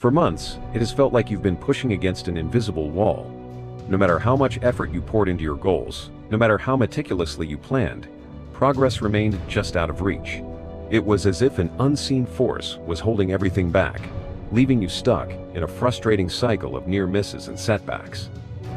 For months, it has felt like you've been pushing against an invisible wall. No matter how much effort you poured into your goals, no matter how meticulously you planned, progress remained just out of reach. It was as if an unseen force was holding everything back, leaving you stuck in a frustrating cycle of near misses and setbacks.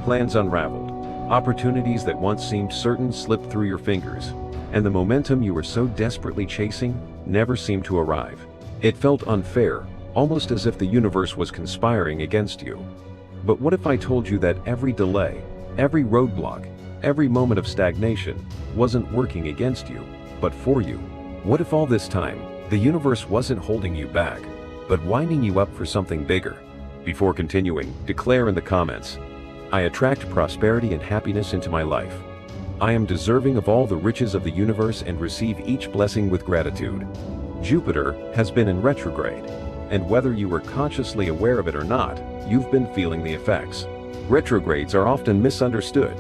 Plans unraveled, opportunities that once seemed certain slipped through your fingers, and the momentum you were so desperately chasing never seemed to arrive. It felt unfair, almost as if the universe was conspiring against you. But what if I told you that every delay, every roadblock, every moment of stagnation wasn't working against you, but for you? What if all this time, the universe wasn't holding you back, but winding you up for something bigger? Before continuing, declare in the comments, I attract prosperity and happiness into my life. I am deserving of all the riches of the universe and receive each blessing with gratitude. Jupiter has been in retrograde, and whether you were consciously aware of it or not, you've been feeling the effects. Retrogrades are often misunderstood.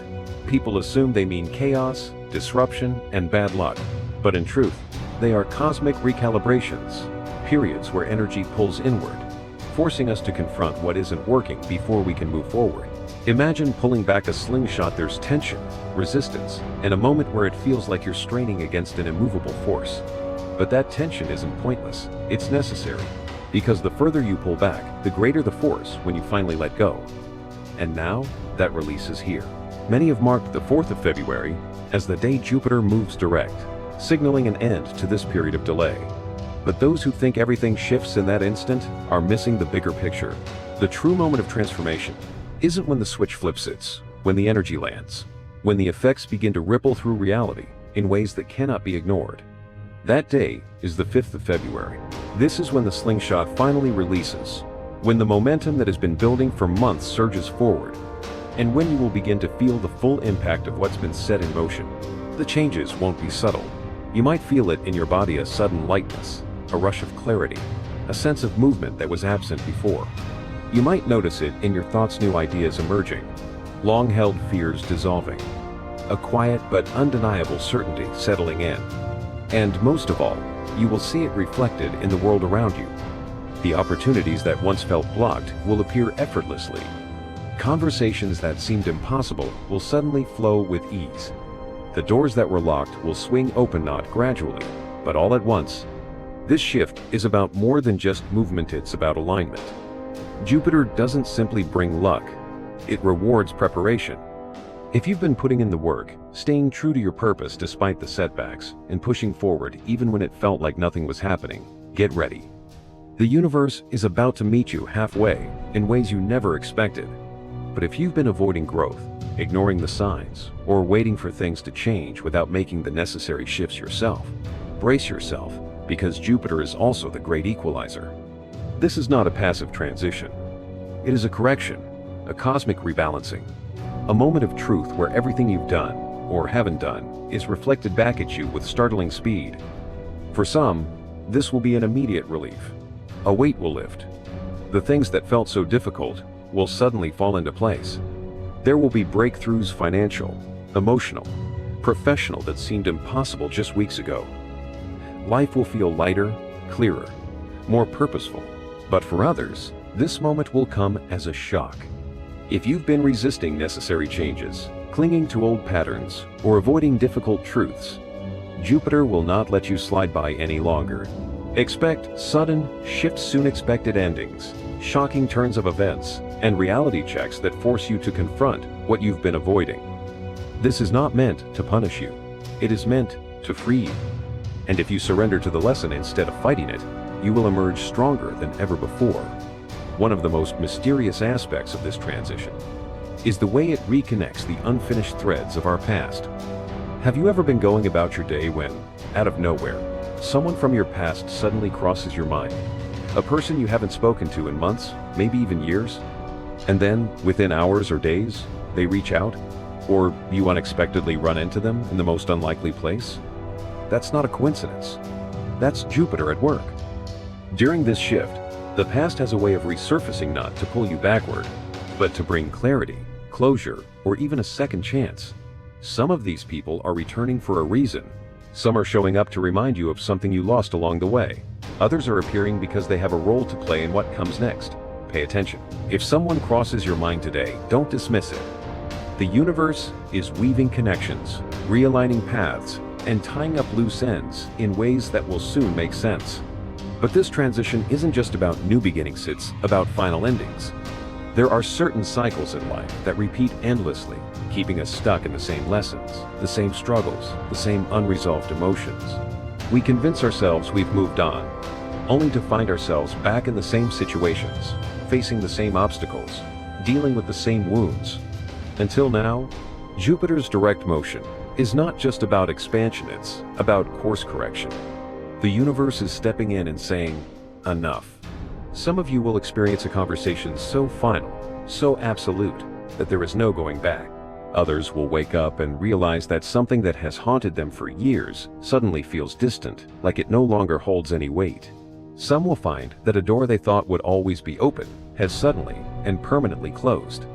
People assume they mean chaos, disruption, and bad luck. But in truth, they are cosmic recalibrations, periods where energy pulls inward, forcing us to confront what isn't working before we can move forward. Imagine pulling back a slingshot. There's tension, resistance, and a moment where it feels like you're straining against an immovable force. But that tension isn't pointless, it's necessary. Because the further you pull back, the greater the force when you finally let go. And now, that release is here. Many have marked the 4th of February as the day Jupiter moves direct, signaling an end to this period of delay. But those who think everything shifts in that instant are missing the bigger picture. The true moment of transformation isn't when the switch flips, it's when the energy lands, when the effects begin to ripple through reality in ways that cannot be ignored. That day is the 5th of February. This is when the slingshot finally releases, when the momentum that has been building for months surges forward, and when you will begin to feel the full impact of what's been set in motion. The changes won't be subtle. You might feel it in your body, a sudden lightness, a rush of clarity, a sense of movement that was absent before. You might notice it in your thoughts, new ideas emerging, long-held fears dissolving, a quiet but undeniable certainty settling in. And most of all, you will see it reflected in the world around you. The opportunities that once felt blocked will appear effortlessly. Conversations that seemed impossible will suddenly flow with ease. The doors that were locked will swing open, not gradually, but all at once. This shift is about more than just movement, it's about alignment. Jupiter doesn't simply bring luck, it rewards preparation. If you've been putting in the work, staying true to your purpose despite the setbacks, and pushing forward even when it felt like nothing was happening, get ready. The universe is about to meet you halfway in ways you never expected. But if you've been avoiding growth, ignoring the signs, or waiting for things to change without making the necessary shifts yourself, brace yourself, because Jupiter is also the great equalizer. This is not a passive transition. It is a correction, a cosmic rebalancing. A moment of truth where everything you've done, or haven't done, is reflected back at you with startling speed. For some, this will be an immediate relief. A weight will lift. The things that felt so difficult will suddenly fall into place. There will be breakthroughs, financial, emotional, professional, that seemed impossible just weeks ago. Life will feel lighter, clearer, more purposeful. But for others, this moment will come as a shock. If you've been resisting necessary changes, clinging to old patterns, or avoiding difficult truths, Jupiter will not let you slide by any longer. Expect sudden shifts, soon expected endings, shocking turns of events, and reality checks that force you to confront what you've been avoiding. This is not meant to punish you. It is meant to free you. And if you surrender to the lesson instead of fighting it, you will emerge stronger than ever before. One of the most mysterious aspects of this transition is the way it reconnects the unfinished threads of our past. Have you ever been going about your day when, out of nowhere, someone from your past suddenly crosses your mind? A person you haven't spoken to in months, maybe even years? And then, within hours or days, they reach out, or you unexpectedly run into them in the most unlikely place? That's not a coincidence. That's Jupiter at work. During this shift, the past has a way of resurfacing, not to pull you backward, but to bring clarity, closure, or even a second chance. Some of these people are returning for a reason. Some are showing up to remind you of something you lost along the way. Others are appearing because they have a role to play in what comes next. pay attention. If someone crosses your mind today, don't dismiss it. The universe is weaving connections, realigning paths, and tying up loose ends in ways that will soon make sense. But this transition isn't just about new beginnings, it's about final endings. There are certain cycles in life that repeat endlessly, keeping us stuck in the same lessons, the same struggles, the same unresolved emotions. We convince ourselves we've moved on, only to find ourselves back in the same situations, facing the same obstacles, dealing with the same wounds. Until now, Jupiter's direct motion is not just about expansion, it's about course correction. The universe is stepping in and saying, enough. Some of you will experience a conversation so final, so absolute, that there is no going back. Others will wake up and realize that something that has haunted them for years suddenly feels distant, like it no longer holds any weight. Some will find that a door they thought would always be open has suddenly and permanently closed.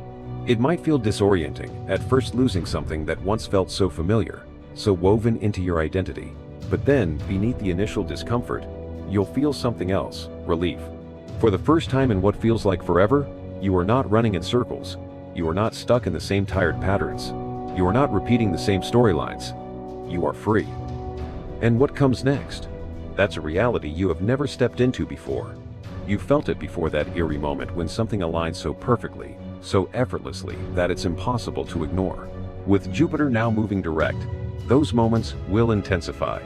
It might feel disorienting, at first losing something that once felt so familiar, so woven into your identity. But then, beneath the initial discomfort, you'll feel something else, relief. For the first time in what feels like forever, you are not running in circles. You are not stuck in the same tired patterns. You are not repeating the same storylines. You are free. And what comes next? That's a reality you have never stepped into before. You felt it before, that eerie moment when something aligns so perfectly, so effortlessly, that it's impossible to ignore. With Jupiter now moving direct, those moments will intensify.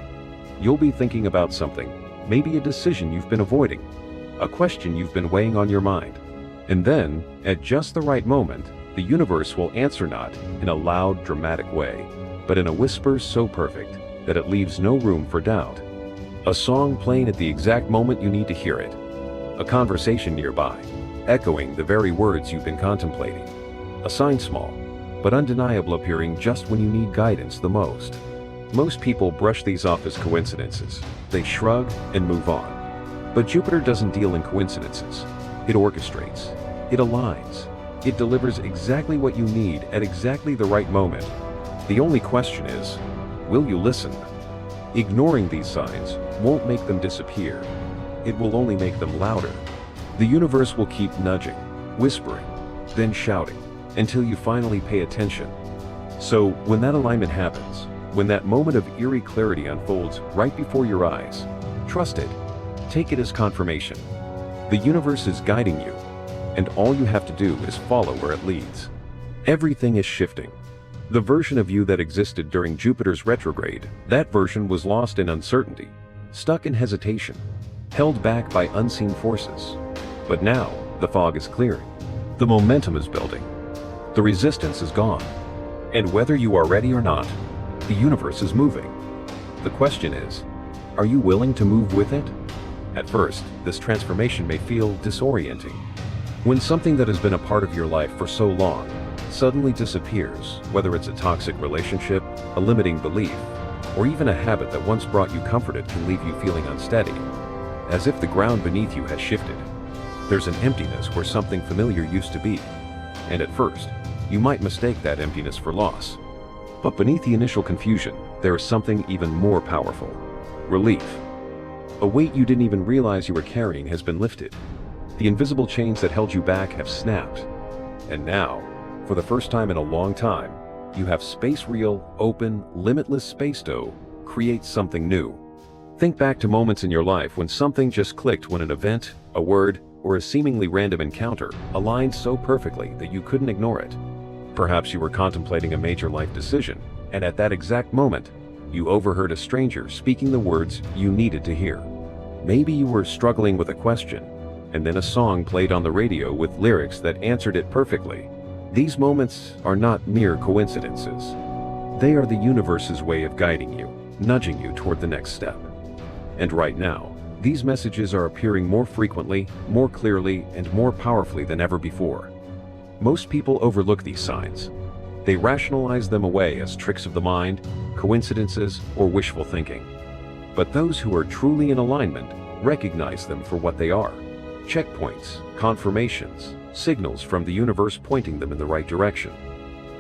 You'll be thinking about something, maybe a decision you've been avoiding, a question you've been weighing on your mind. And then, at just the right moment, the universe will answer, not in a loud, dramatic way, but in a whisper so perfect that it leaves no room for doubt. A song playing at the exact moment you need to hear it. A conversation nearby, echoing the very words you've been contemplating. A sign small, but undeniable, appearing just when you need guidance the most. Most people brush these off as coincidences. They shrug and move on. But Jupiter doesn't deal in coincidences. It orchestrates. It aligns. It delivers exactly what you need at exactly the right moment. The only question is, will you listen? Ignoring these signs won't make them disappear. It will only make them louder. The universe will keep nudging, whispering, then shouting, until you finally pay attention. So, when that alignment happens, when that moment of eerie clarity unfolds right before your eyes, trust it. Take it as confirmation. The universe is guiding you, and all you have to do is follow where it leads. Everything is shifting. The version of you that existed during Jupiter's retrograde, that version was lost in uncertainty, stuck in hesitation, held back by unseen forces. But now, the fog is clearing. The momentum is building. The resistance is gone. And whether you are ready or not, the universe is moving. The question is, are you willing to move with it? At first, this transformation may feel disorienting. When something that has been a part of your life for so long suddenly disappears, whether it's a toxic relationship, a limiting belief, or even a habit that once brought you comfort, it can leave you feeling unsteady, as if the ground beneath you has shifted. There's an emptiness where something familiar used to be, and at first, you might mistake that emptiness for loss. But beneath the initial confusion, there is something even more powerful: relief. A weight you didn't even realize you were carrying has been lifted. The invisible chains that held you back have snapped. And now, for the first time in a long time, you have space, real, open, limitless space to create something new. Think back to moments in your life when something just clicked, when an event, a word, or a seemingly random encounter aligned so perfectly that you couldn't ignore it. Perhaps you were contemplating a major life decision, and at that exact moment, you overheard a stranger speaking the words you needed to hear. Maybe you were struggling with a question, and then a song played on the radio with lyrics that answered it perfectly. These moments are not mere coincidences. They are the universe's way of guiding you, nudging you toward the next step. And right now, these messages are appearing more frequently, more clearly, and more powerfully than ever before. Most people overlook these signs. They rationalize them away as tricks of the mind, coincidences, or wishful thinking. But those who are truly in alignment recognize them for what they are: checkpoints, confirmations, signals from the universe pointing them in the right direction.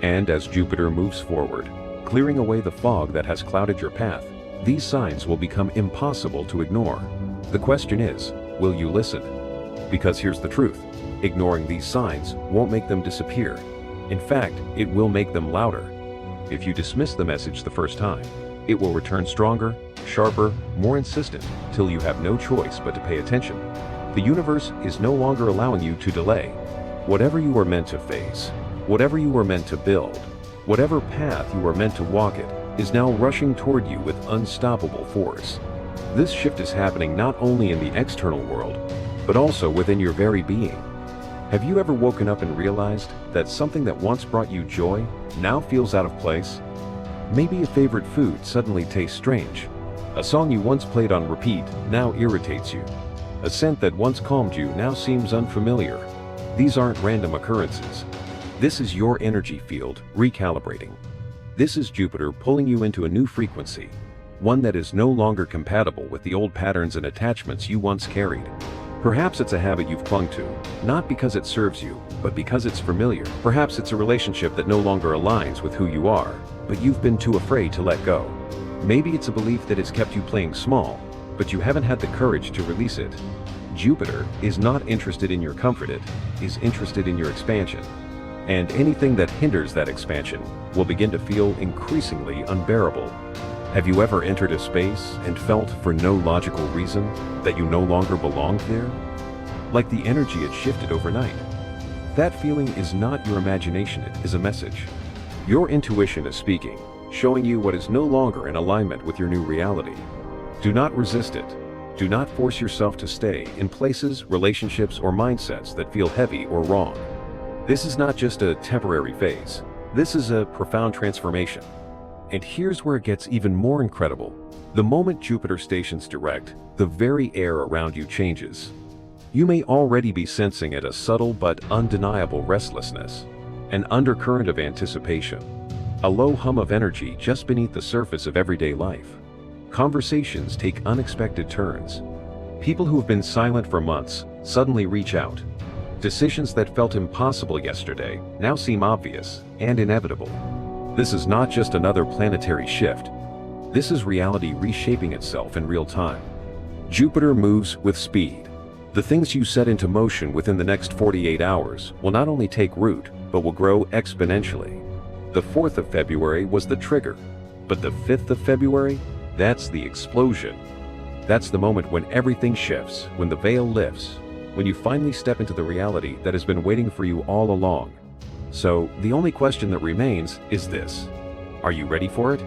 And as Jupiter moves forward, clearing away the fog that has clouded your path, these signs will become impossible to ignore. The question is, will you listen? Because here's the truth: Ignoring these signs won't make them disappear. In fact, it will make them louder. If you dismiss the message the first time, it will return stronger, sharper, more insistent, till you have no choice but to pay attention. The universe is no longer allowing you to delay. Whatever you are meant to face, whatever you are meant to build, whatever path you are meant to walk it, is now rushing toward you with unstoppable force. This shift is happening not only in the external world, but also within your very being. Have you ever woken up and realized that something that once brought you joy now feels out of place? Maybe a favorite food suddenly tastes strange. A song you once played on repeat now irritates you. A scent that once calmed you now seems unfamiliar. These aren't random occurrences. This is your energy field recalibrating. This is Jupiter pulling you into a new frequency, one that is no longer compatible with the old patterns and attachments you once carried. Perhaps it's a habit you've clung to, not because it serves you, but because it's familiar. Perhaps it's a relationship that no longer aligns with who you are, but you've been too afraid to let go. Maybe it's a belief that has kept you playing small, but you haven't had the courage to release it. Jupiter is not interested in your comfort, it is interested in your expansion. And anything that hinders that expansion will begin to feel increasingly unbearable. Have you ever entered a space and felt, for no logical reason, that you no longer belonged there? Like the energy had shifted overnight. That feeling is not your imagination, it is a message. Your intuition is speaking, showing you what is no longer in alignment with your new reality. Do not resist it. Do not force yourself to stay in places, relationships, or mindsets that feel heavy or wrong. This is not just a temporary phase. This is a profound transformation. And here's where it gets even more incredible. The moment Jupiter stations direct, the very air around you changes. You may already be sensing it, a subtle but undeniable restlessness, an undercurrent of anticipation, a low hum of energy just beneath the surface of everyday life. Conversations take unexpected turns. People who have been silent for months suddenly reach out. Decisions that felt impossible yesterday now seem obvious and inevitable. This is not just another planetary shift. This is reality reshaping itself in real time. Jupiter moves with speed. The things you set into motion within the next 48 hours will not only take root, but will grow exponentially. The 4th of February was the trigger, but the 5th of February, that's the explosion. That's the moment when everything shifts, when the veil lifts, when you finally step into the reality that has been waiting for you all along. So, the only question that remains is this: are you ready for it?